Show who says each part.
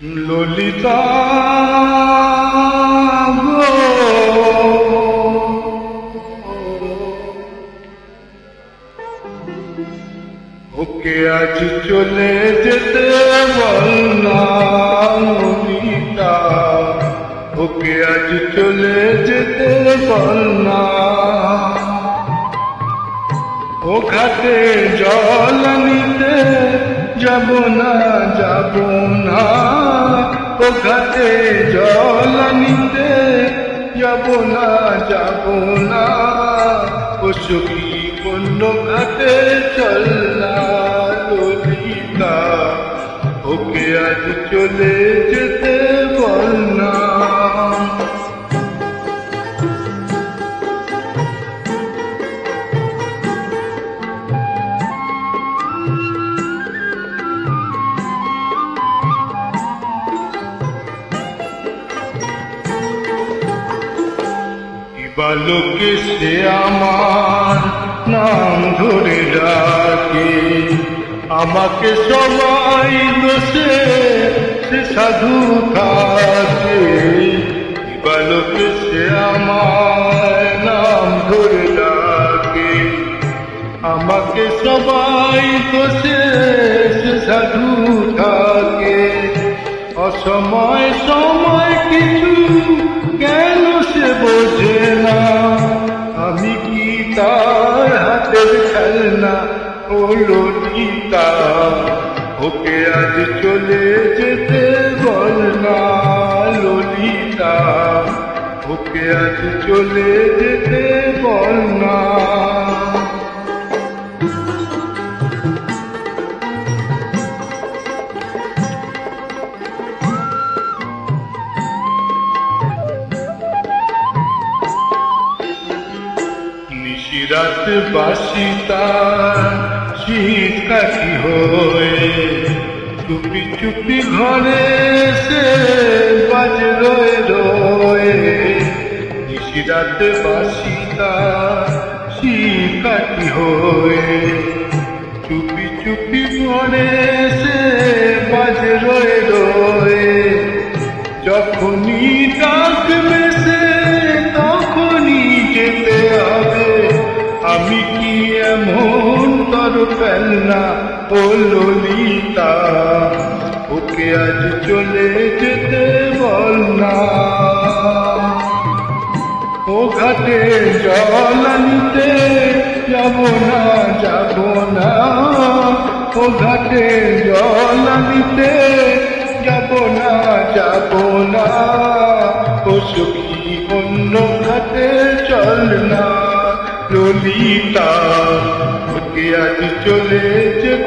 Speaker 1: ললিতা গো, ওকে আজ চলে যেতে বল না ললিতা, ওকে আজ চলে যেতে বল না। ও ঘাটে জল নিতে যাব না, যাব না। ও ঘাটে জল নিতে যাব না, যাব না। ও সখী অন্য ঘাটে চল না ললিতা, ওকে আজ চলে যেতে বল না। বালকে সে আমার নাম ধরে ডাকে, আমাকে সবাই দোষে সে সাধু থাকে। বালকে সে আমার নাম ধরে ডাকে, আমাকে সবাই দোষে সে সাধু থাকে। অসময় সময় কিছু কেন সে বোঝে না, আমি কি তার হাতের খেলনা ও ললিতা, ওকে আজ চলে যেতে বল না ললিতা, ওকে আজ চলে যেতে বল না। রাত বাসি তার শীত কাঠি হয়ে, চুপি চুপি ঘরে সে বাজে রয়ে রয়ে। নিশিরাত বাসি তার শীত কাঠি হয়ে, চুপি চুপি ঘরে সে বাজে রয়ে রয়ে। যখনই ডাকবে সে তখনই যেতে হবে, আমি কি এমন তর ফেলনা ও ললিতা, ওকে আজ চলে যেতে বল না। ও ঘাটে জল আনতে যাব না, যাব না। ও ঘাটে জল আনতে যাব না, যাব না। ও সখী অন্য ঘাটে চল না ললিতা, ওকে আজ চলে যেতে